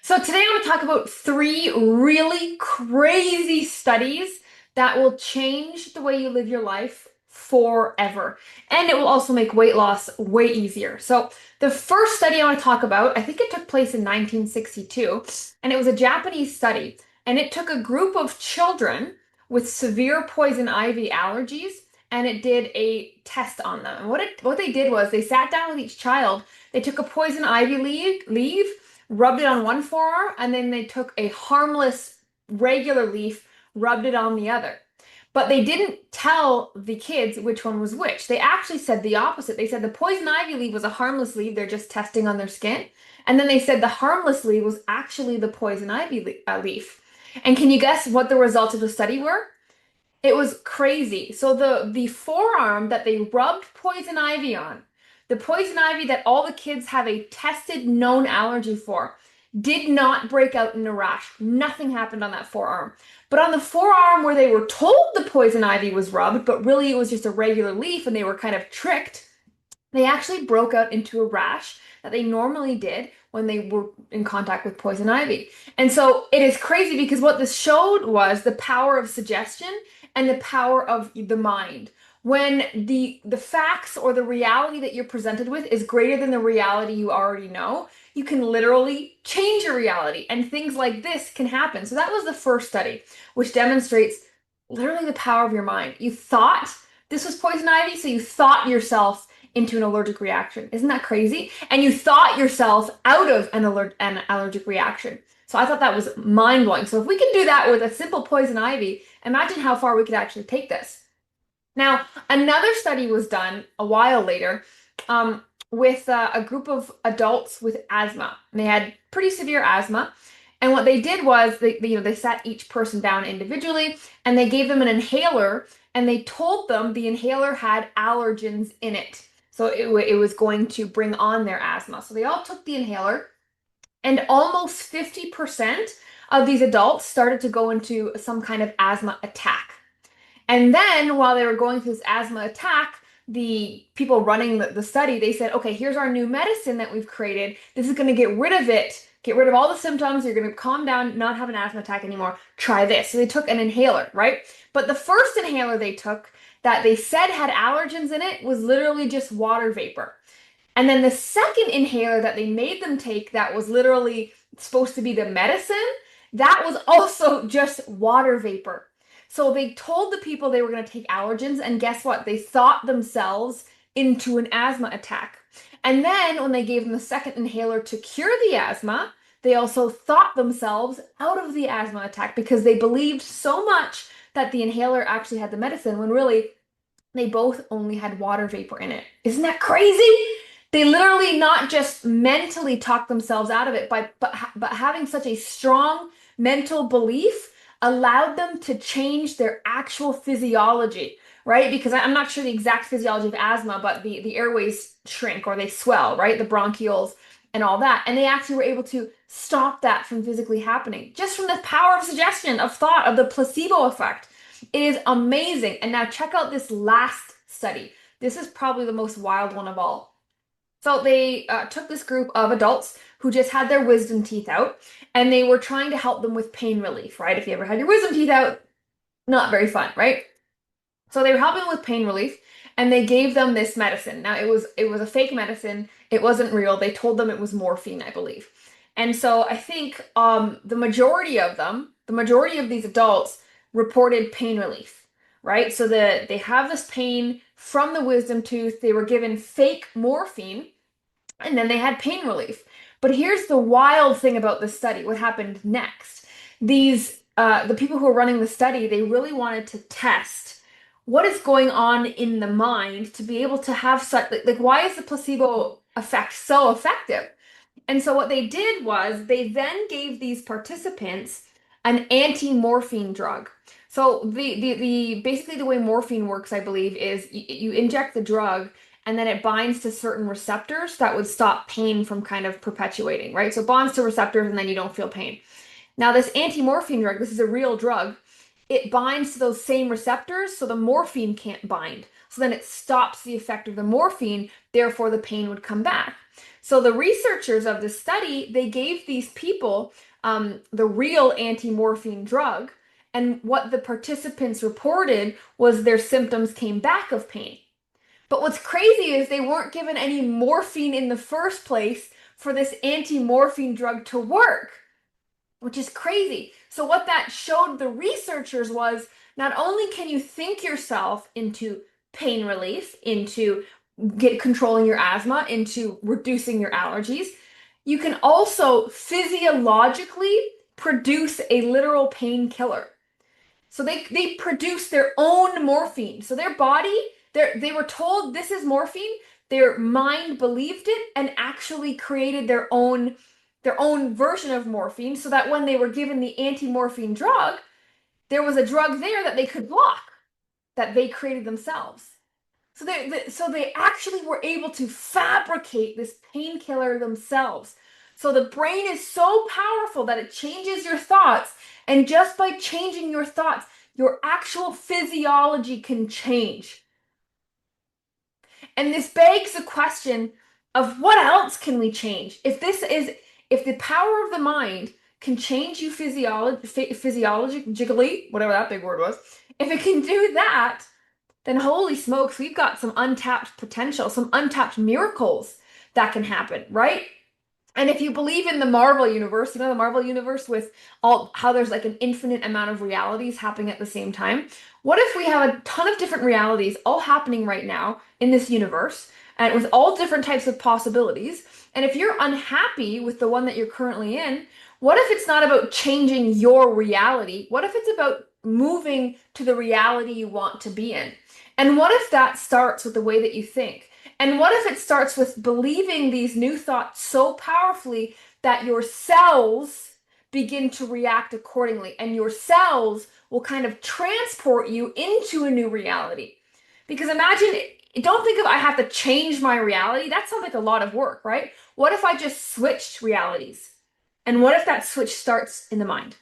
So today I'm going to talk about three really crazy studies that will change the way you live your life forever. And it will also make weight loss way easier. So the first study I want to talk about, I think it took place in 1962, and it was a Japanese study. And it took a group of children with severe poison ivy allergies, and it did a test on them. And what they did was they sat down with each child, they took a poison ivy leaf, rubbed it on one forearm, and then they took a harmless regular leaf, rubbed it on the other. But they didn't tell the kids which one was which. They actually said the opposite. They said the poison ivy leaf was a harmless leaf, they're just testing on their skin. And then they said the harmless leaf was actually the poison ivy leaf. And can you guess what the results of the study were? It was crazy. So the forearm that they rubbed poison ivy on, the poison ivy that all the kids have a tested known allergy for, did not break out in a rash. Nothing happened on that forearm. But on the forearm where they were told the poison ivy was rubbed, but really it was just a regular leaf and they were kind of tricked, they actually broke out into a rash that they normally did when they were in contact with poison ivy. And so it is crazy because what this showed was the power of suggestion and the power of the mind. When the facts or the reality that you're presented with is greater than the reality you already know, you can literally change your reality, and things like this can happen. So that was the first study, which demonstrates literally the power of your mind. You thought this was poison ivy, so you thought yourself into an allergic reaction. Isn't that crazy? And you thought yourself out of an allergic reaction. So I thought that was mind blowing. So if we can do that with a simple poison ivy, imagine how far we could actually take this. Now, another study was done a while later with a group of adults with asthma. And they had pretty severe asthma. And what they did was they sat each person down individually and they gave them an inhaler and they told them the inhaler had allergens in it. So it was going to bring on their asthma. So they all took the inhaler, and almost 50% of these adults started to go into some kind of asthma attack. And then while they were going through this asthma attack, the people running the study, they said, okay, here's our new medicine that we've created. This is going to get rid of it, get rid of all the symptoms. You're going to calm down, not have an asthma attack anymore. Try this. So they took an inhaler, right? But the first inhaler they took that they said had allergens in it was literally just water vapor. And then the second inhaler that they made them take that was literally supposed to be the medicine, that was also just water vapor. So they told the people they were going to take allergens, and guess what? They thought themselves into an asthma attack. And then when they gave them the second inhaler to cure the asthma, they also thought themselves out of the asthma attack because they believed so much that the inhaler actually had the medicine when really they both only had water vapor in it. Isn't that crazy? They literally not just mentally talked themselves out of it, but having such a strong mental belief allowed them to change their actual physiology, right? Because I'm not sure the exact physiology of asthma, but the airways shrink or they swell, right? The bronchioles and all that. And they actually were able to stop that from physically happening just from the power of suggestion, of thought, of the placebo effect. It is amazing. And now check out this last study. This is probably the most wild one of all. So they took this group of adults who just had their wisdom teeth out, and they were trying to help them with pain relief, right? If you ever had your wisdom teeth out, not very fun, right? So they were helping with pain relief, and they gave them this medicine. Now it was a fake medicine. It wasn't real. They told them it was morphine, I believe. And so I think the majority of them, the majority of these adults reported pain relief, right? So they have this pain from the wisdom tooth. They were given fake morphine, and then they had pain relief. But here's the wild thing about this study. What happened next? The people who were running the study, they really wanted to test what is going on in the mind to be able to have such like why is the placebo effect so effective? And so what they did was they then gave these participants an anti-morphine drug. So the basically the way morphine works, I believe, is you inject the drug and then it binds to certain receptors that would stop pain from kind of perpetuating, right? So it bonds to receptors and then you don't feel pain. Now this anti-morphine drug, this is a real drug, it binds to those same receptors so the morphine can't bind. So then it stops the effect of the morphine, therefore the pain would come back. So the researchers of the study, they gave these people the real anti-morphine drug, and what the participants reported was their symptoms came back of pain. But what's crazy is they weren't given any morphine in the first place for this anti-morphine drug to work, which is crazy. So what that showed the researchers was not only can you think yourself into pain relief, into get controlling your asthma, into reducing your allergies, you can also physiologically produce a literal painkiller. So they produce their own morphine. So their body, they were told this is morphine. Their mind believed it and actually created their own version of morphine so that when they were given the anti-morphine drug, there was a drug there that they could block that they created themselves. So they actually were able to fabricate this painkiller themselves. So the brain is so powerful that it changes your thoughts, and just by changing your thoughts, your actual physiology can change. And this begs the question of what else can we change? If the power of the mind can change you physiologically, whatever that big word was, if it can do that, then holy smokes, we've got some untapped potential, some untapped miracles that can happen, right? And if you believe in the Marvel universe, the Marvel universe with all how there's like an infinite amount of realities happening at the same time. What if we have a ton of different realities all happening right now in this universe and with all different types of possibilities? And if you're unhappy with the one that you're currently in, what if it's not about changing your reality? What if it's about moving to the reality you want to be in? And what if that starts with the way that you think? And what if it starts with believing these new thoughts so powerfully that your cells begin to react accordingly, and your cells will kind of transport you into a new reality? Because imagine, don't think of I have to change my reality. That sounds like a lot of work, right? What if I just switched realities? And what if that switch starts in the mind?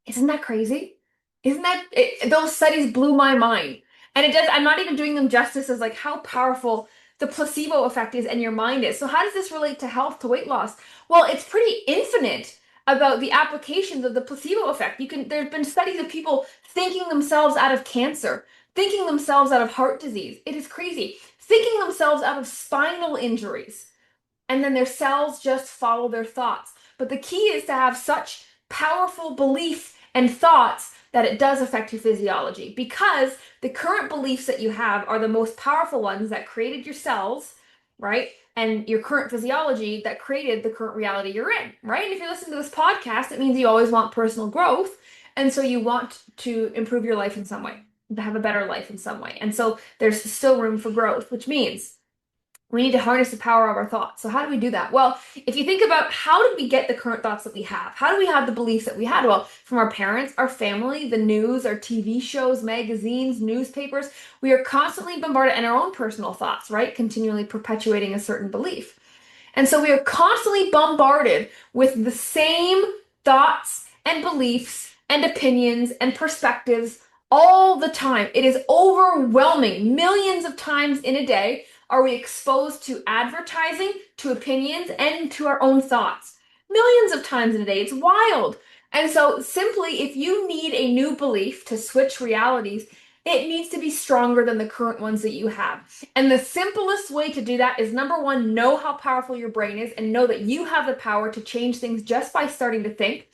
Isn't that crazy? Isn't that those studies blew my mind. And it does, I'm not even doing them justice as like how powerful the placebo effect is and your mind is. So how does this relate to health, to weight loss? Well, it's pretty infinite about the applications of the placebo effect. There's been studies of people thinking themselves out of cancer, thinking themselves out of heart disease. It is crazy. Thinking themselves out of spinal injuries, and then their cells just follow their thoughts. But the key is to have such powerful belief and thoughts that it does affect your physiology, because the current beliefs that you have are the most powerful ones that created your cells, right? And your current physiology that created the current reality you're in, right? And if you're listening to this podcast, it means you always want personal growth. And so you want to improve your life in some way, to have a better life in some way. And so there's still room for growth, which means we need to harness the power of our thoughts. So how do we do that? Well, if you think about how did we get the current thoughts that we have? How do we have the beliefs that we had? Well, from our parents, our family, the news, our TV shows, magazines, newspapers. We are constantly bombarded, and our own personal thoughts, right? Continually perpetuating a certain belief. And so we are constantly bombarded with the same thoughts and beliefs and opinions and perspectives all the time. It is overwhelming. Millions of times in a day are we exposed to advertising, to opinions, and to our own thoughts. Millions of times in a day. It's wild. And so simply, if you need a new belief to switch realities, it needs to be stronger than the current ones that you have. And the simplest way to do that is, number one, know how powerful your brain is and know that you have the power to change things just by starting to think.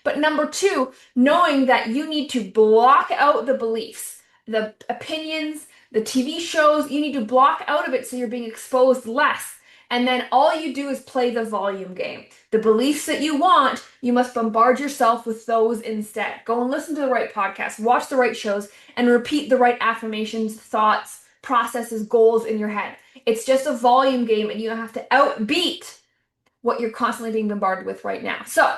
But number two, knowing that you need to block out the beliefs, the opinions, the TV shows, you need to block out of it so you're being exposed less. And then all you do is play the volume game. The beliefs that you want, you must bombard yourself with those instead. Go and listen to the right podcasts, watch the right shows, and repeat the right affirmations, thoughts, processes, goals in your head. It's just a volume game, and you have to outbeat what you're constantly being bombarded with right now. So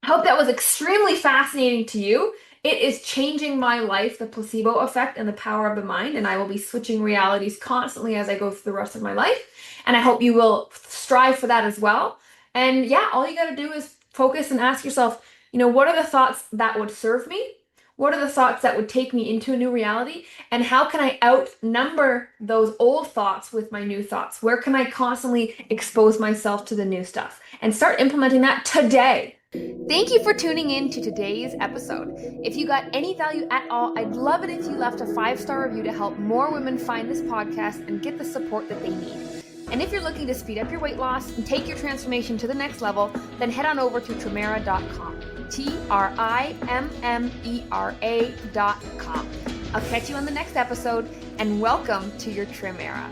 I hope that was extremely fascinating to you. It is changing my life, the placebo effect and the power of the mind, and I will be switching realities constantly as I go through the rest of my life. And I hope you will strive for that as well. And yeah, all you got to do is focus and ask yourself, what are the thoughts that would serve me? What are the thoughts that would take me into a new reality? And how can I outnumber those old thoughts with my new thoughts? Where can I constantly expose myself to the new stuff? And start implementing that today. Thank you for tuning in to today's episode. If you got any value at all, I'd love it if you left a 5-star review to help more women find this podcast and get the support that they need. And if you're looking to speed up your weight loss and take your transformation to the next level, then head on over to Trimera.com. Trimmera.com. I'll catch you on the next episode, and welcome to your Trim Era.